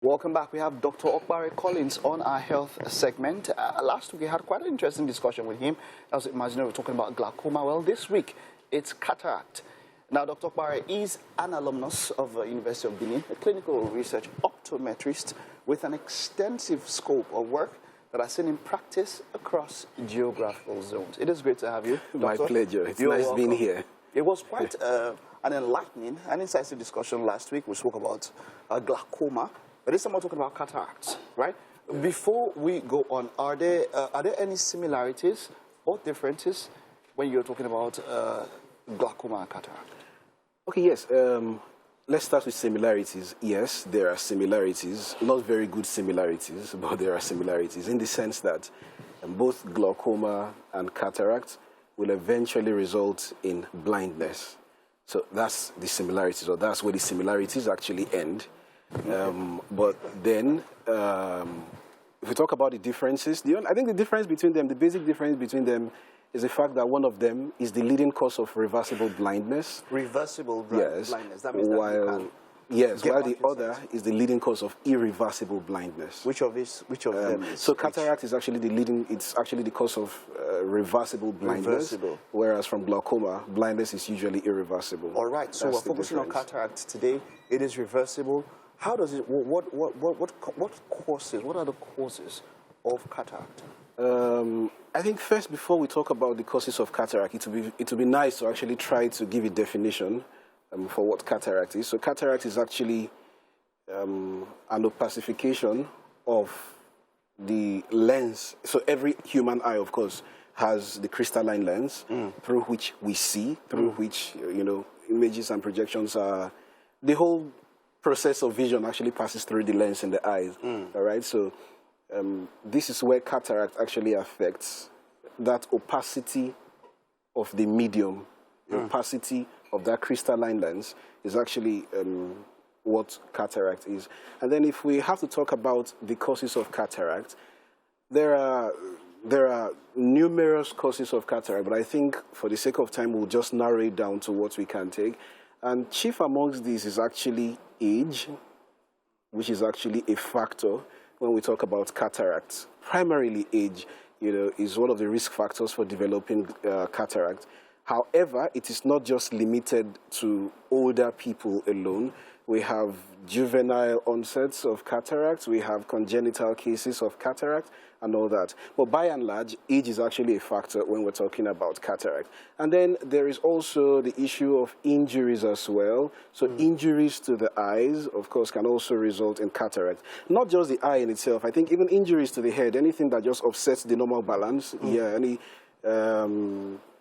Welcome back. We have Dr. Okpare Collins on our health segment. Last week we had quite an interesting discussion with him. As you imagine, we were talking about glaucoma. Well, this week it's cataract. Now, Dr. Okpare is an alumnus of the University of Benin, a clinical research optometrist with an extensive scope of work that I've seen in practice across geographical zones. It is great to have you, My Doctor. pleasure. It's You're nice welcome. being here. It was quite an enlightening and incisive discussion last week. We spoke about glaucoma, but this time we're talking about cataracts, right? Before we go on, are there any similarities or differences when you're talking about glaucoma and cataract? Okay, yes. Let's start with similarities. Yes, there are similarities. Not very good similarities, but there are similarities in the sense that both glaucoma and cataract will eventually result in blindness. So that's the similarities, or that's where the similarities actually end. But then, if we talk about the differences, I think the difference between them, the basic difference between them is the fact that one of them is the leading cause of reversible blindness. Reversible Yes. blindness. That means that you can Yes, get while back the your other sight. is the leading cause of irreversible blindness. Which of them is? So cataract is actually it's actually the cause of reversible blindness. Reversible. Whereas from glaucoma, blindness is usually irreversible. All right, so That's we're the focusing on difference. cataract today. It is reversible. How does it, what are the causes of cataract? I think first, before we talk about the causes of cataract, it would be nice to actually try to give a definition for what cataract is. So cataract is actually an opacification of the lens. So every human eye, of course, has the crystalline lens through which we see, through which, images and projections are. The whole process of vision actually passes through the lens in the eyes. All right, so this is where cataract actually affects that opacity of the medium. The opacity of that crystalline lens is actually what cataract is. And then if we have to talk about the causes of cataract, there are numerous causes of cataract, but I think for the sake of time, we'll just narrow it down to what we can take. And chief amongst these is actually age, which is actually a factor when we talk about cataracts. Primarily age, is one of the risk factors for developing cataract. However, it is not just limited to older people alone. We have juvenile onsets of cataracts, we have congenital cases of cataract, and all that. But by and large, age is actually a factor when we're talking about cataract. And then there is also the issue of injuries as well. So injuries to the eyes, of course, can also result in cataract. Not just the eye in itself. I think even injuries to the head, anything that just upsets the normal balance, any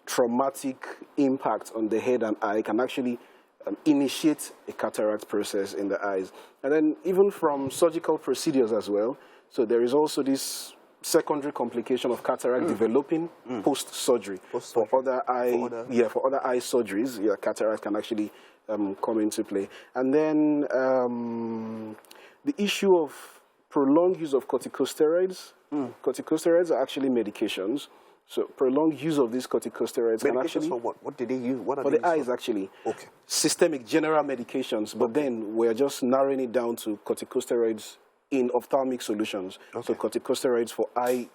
traumatic impact on the head and eye can actually initiate a cataract process in the eyes. And then even from surgical procedures as well. So there is also this secondary complication of cataract developing post-surgery. For other eye surgeries, cataract can actually come into play. And then the issue of prolonged use of corticosteroids. Corticosteroids are actually medications. So prolonged use of these corticosteroids can actually... for what? What did they use? What are for they the eyes, actually. Okay. Systemic, general medications. But then we're just narrowing it down to corticosteroids in ophthalmic solutions. Okay. So corticosteroids for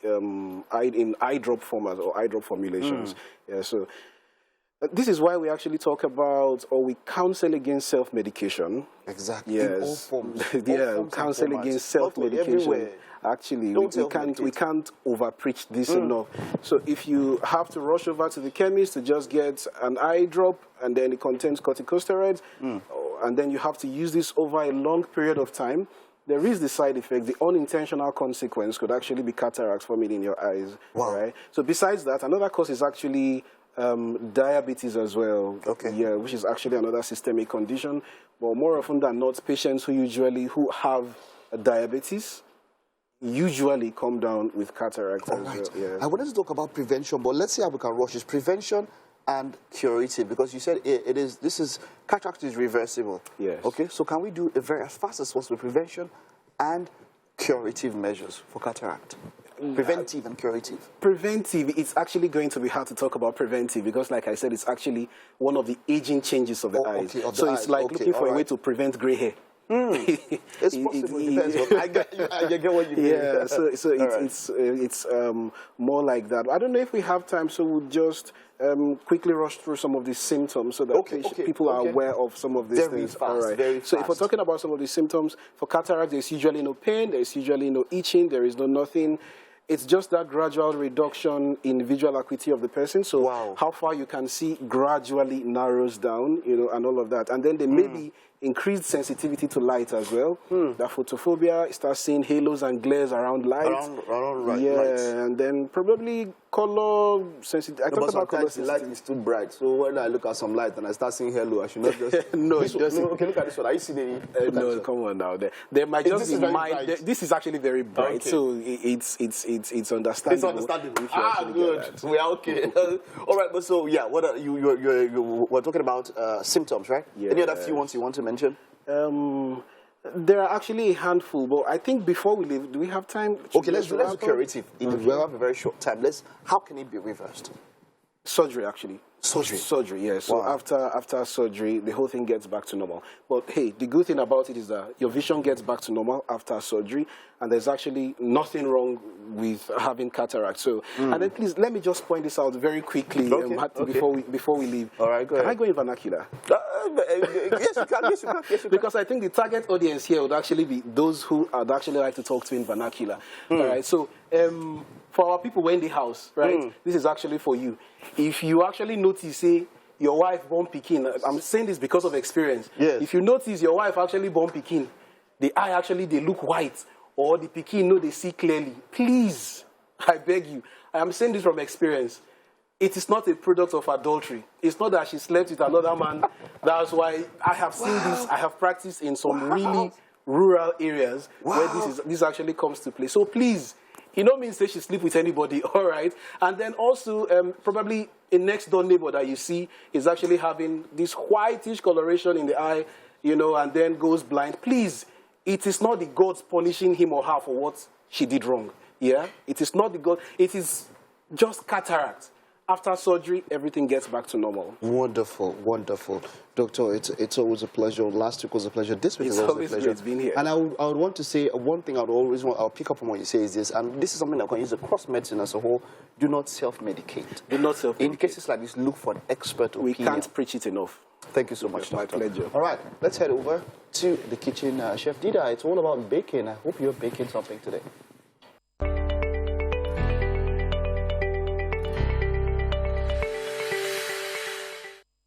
in eye drop formats or eye drop formulations. Yeah, so this is why we actually talk about, or we counsel against self-medication. Exactly. Yes. In all forms. Counsel against self-medication. Actually, we can't over-preach this enough. So if you have to rush over to the chemist to just get an eye drop and then it contains corticosteroids, and then you have to use this over a long period of time, there is the side effect. The unintentional consequence could actually be cataracts forming in your eyes. Wow. Right? So besides that, another cause is actually diabetes as well. Okay. Yeah, which is actually another systemic condition. But more often than not, patients who have diabetes usually come down with cataract as well. Yeah. I wanted to talk about prevention, but let's see how we can rush this. Prevention and curative, because you said cataract is reversible. Yes. Okay, so can we do as fast as possible prevention and curative measures for cataract? Preventive and curative. Preventive, it's actually going to be hard to talk about preventive because, like I said, it's actually one of the aging changes of the eyes. Okay, so it's like looking for a way to prevent gray hair. It's possible. It depends. I get what you mean. Yeah, so Right. it's more like that. I don't know if we have time, so we'll just quickly rush through some of these symptoms so that people are aware of some of these Very things. fast, All right. very So if we're fast. talking about some of these symptoms, for cataract, there's usually no pain, there's usually no itching, there is no nothing. It's just that gradual reduction in visual acuity of the person. So how far you can see gradually narrows down, and all of that. And then there may be increased sensitivity to light as well. That photophobia, start seeing halos and glares around light. Around lights. And then probably color sensitivity. I talked about color Sometimes the light sensitivity. is too bright. So when I look at some light and I start seeing hello, I should not just... No, this it doesn't. Okay, look at this one. Are you seeing the... No, come on now. There might just This be is very mild. bright. This is actually very bright, Okay. so it's understandable. It's understandable. if you actually get Good. that. We are okay. All right, but so, yeah, what are we're talking about symptoms, right? Any other few ones you want to mention? There are actually a handful, but I think before we leave, do we have time? Okay, let's do curative. We have a very short time. How can it be reversed? Surgery, actually. Surgery, yes. So after surgery, the whole thing gets back to normal. But hey, the good thing about it is that your vision gets back to normal after surgery, and there's actually nothing wrong with having cataract. So, and then please let me just point this out very quickly before we leave. All right, go ahead. Can I go in vernacular? Yes, you can. Yes, you can. Because I think the target audience here would actually be those who I'd actually like to talk to in vernacular. All right, so for our people in the house, right, this is actually for you. If you actually notice, say, your wife born pikin, I'm saying this because of experience. Yes. If you notice your wife actually born pikin, the eye actually, they look white, or the pikin, no, they see clearly. Please, I beg you, I am saying this from experience. It is not a product of adultery. It's not that she slept with another man. That's why I have seen this. I have practiced in some really rural areas where this actually comes to play. So please, it don't mean say she sleep with anybody, all right? And then also, probably a next door neighbor that you see is actually having this whitish coloration in the eye, and then goes blind. Please, it is not the gods punishing him or her for what she did wrong. Yeah? It is not the God. It is just cataract. After surgery, everything gets back to normal. Wonderful, wonderful. Doctor, it's always a pleasure. Last week was a pleasure. This week is always a pleasure. It's been here. And I would want to say one thing I'll pick up on what you say is this, and this is something that can use across medicine as a whole. Do not self-medicate. Do not self-medicate. In cases like this, look for an expert opinion. We can't preach it enough. Thank you so much, My Doctor. pleasure. All right, let's head over to the kitchen. Chef Dida, it's all about baking. I hope you're baking something today.